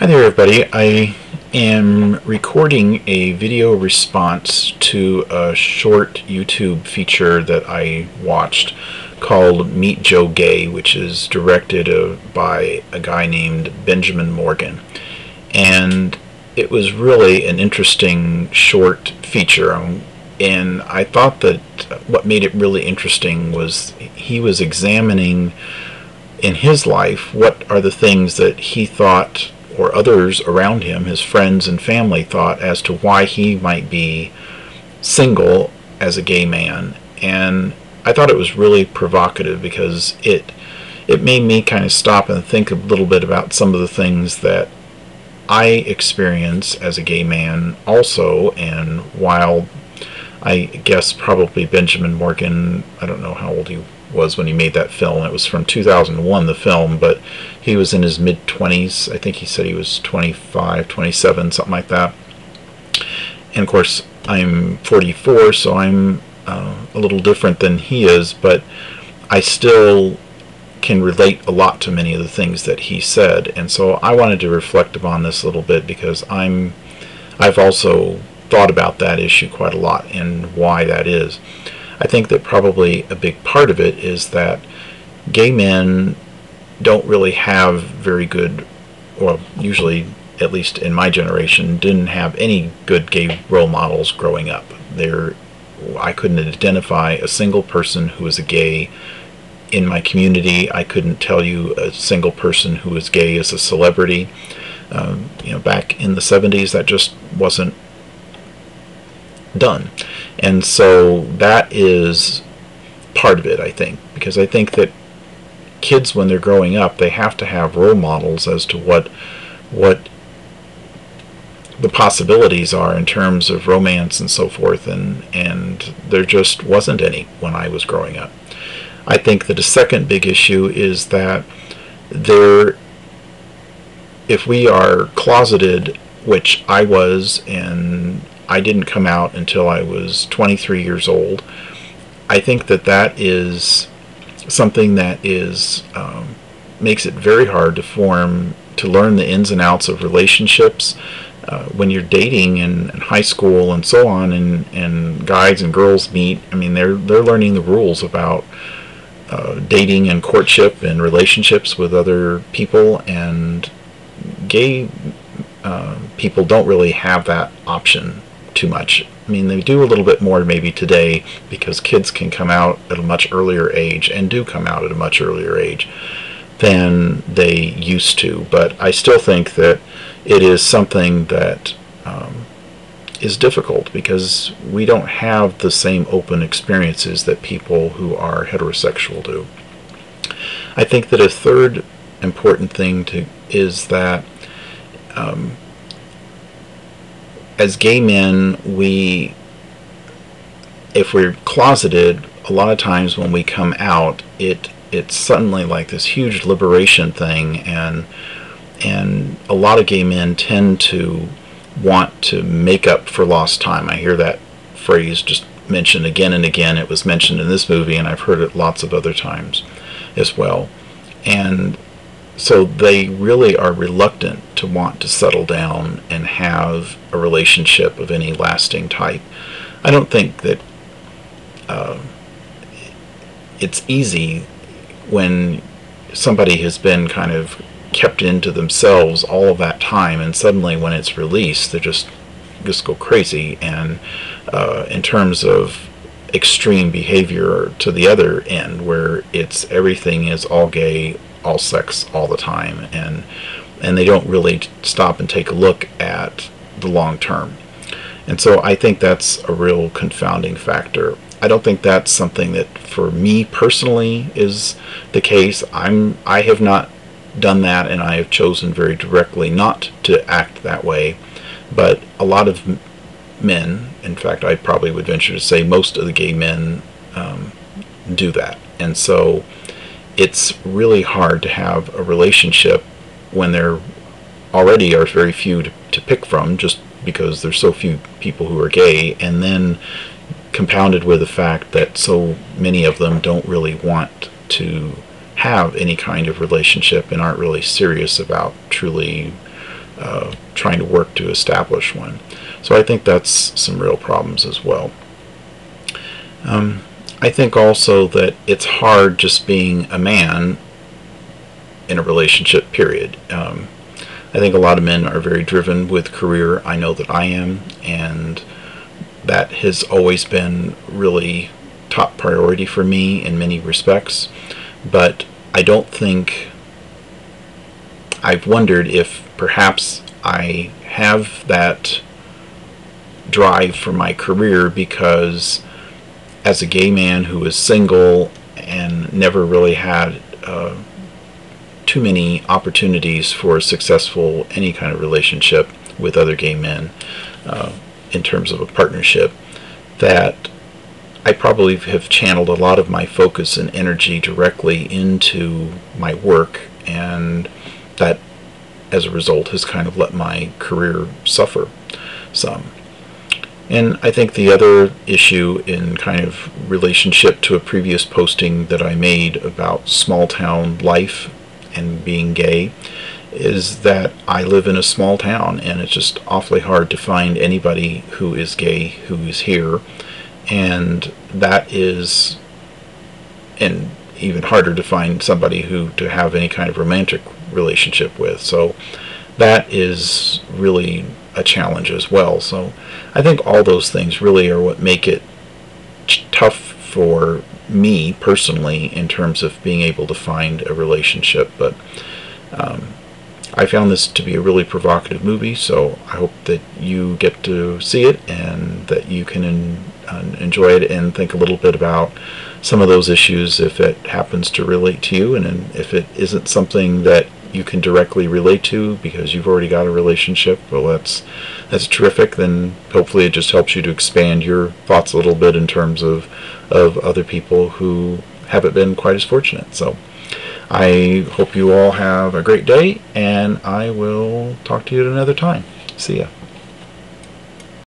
Hi there everybody. I am recording a video response to a short YouTube feature that I watched called Meet Joe Gay, which is directed by a guy named Benjamin Morgan. And it was really an interesting short feature. And I thought that what made it really interesting was he was examining in his life what are the things that he thought or others around him, his friends and family, thought as to why he might be single as a gay man. And I thought it was really provocative because it made me kind of stop and think a little bit about some of the things that I experience as a gay man also. And while I guess probably Benjamin Morgan, I don't know how old he was when he made that film. It was from 2001, the film, but he was in his mid-20s. I think he said he was 25, 27, something like that. And of course, I'm 44, so I'm a little different than he is, but I still can relate a lot to many of the things that he said. And so I wanted to reflect upon this a little bit because I've also thought about that issue quite a lot and why that is. I think that probably a big part of it is that gay men don't really have very good, or usually, at least in my generation, didn't have any good gay role models growing up. I couldn't identify a single person who was a gay in my community. I couldn't tell you a single person who was gay as a celebrity. Back in the 70s, that just wasn't done. And so that is part of it, I think, because I think that kids, when they're growing up, they have to have role models as to what the possibilities are in terms of romance and so forth, and there just wasn't any when I was growing up. I think that a second big issue is that if we are closeted, which I was, and I didn't come out until I was 23 years old, I think that is something that makes it very hard to learn the ins and outs of relationships. When you're dating in high school and so on, and guys and girls meet, I mean, they're learning the rules about dating and courtship and relationships with other people, and gay people don't really have that option too much. I mean, they do a little bit more maybe today because kids can come out at a much earlier age, and do come out at a much earlier age than they used to. But I still think that it is something that is difficult because we don't have the same open experiences that people who are heterosexual do. I think that a third important thing is that as gay men, if we're closeted, a lot of times when we come out, it's suddenly like this huge liberation thing, and a lot of gay men tend to want to make up for lost time. I hear that phrase just mentioned again and again. It was mentioned in this movie, and I've heard it lots of other times as well. And so they really are reluctant to want to settle down and have a relationship of any lasting type. I don't think that it's easy when somebody has been kind of kept into themselves all of that time, and suddenly when it's released, they just go crazy, and in terms of extreme behavior to the other end, where everything is all gay, all sex all the time, and they don't really stop and take a look at the long term. And so I think that's a real confounding factor. I don't think that's something that for me personally is the case. I have not done that, and I have chosen very directly not to act that way. But a lot of men, in fact I probably would venture to say most of the gay men do that. And so it's really hard to have a relationship when there already are very few to pick from, just because there's so few people who are gay, and then compounded with the fact that so many of them don't really want to have any kind of relationship and aren't really serious about truly trying to work to establish one. So I think that's some real problems as well. I think also that it's hard just being a man in a relationship, period. I think a lot of men are very driven with career. I know that I am, and that has always been really top priority for me in many respects. But I don't think, I've wondered if perhaps I have that drive for my career because as a gay man who is single and never really had too many opportunities for successful any kind of relationship with other gay men in terms of a partnership, that I probably have channeled a lot of my focus and energy directly into my work, and that as a result has kind of let my career suffer some. And I think the other issue in kind of relationship to a previous posting that I made about small town life and being gay is that I live in a small town, and it's just awfully hard to find anybody who is gay who is here, and that is, and even harder to find somebody who to have any kind of romantic relationship with. So that is really a challenge as well. So I think all those things really are what make it tough for me personally in terms of being able to find a relationship. But I found this to be a really provocative movie, so I hope that you get to see it and that you can enjoy it and think a little bit about some of those issues if it happens to relate to you, and if it isn't something that you can directly relate to because you've already got a relationship, well, that's terrific. Then hopefully it just helps you to expand your thoughts a little bit in terms of other people who haven't been quite as fortunate. So I hope you all have a great day, and I will talk to you at another time. See ya.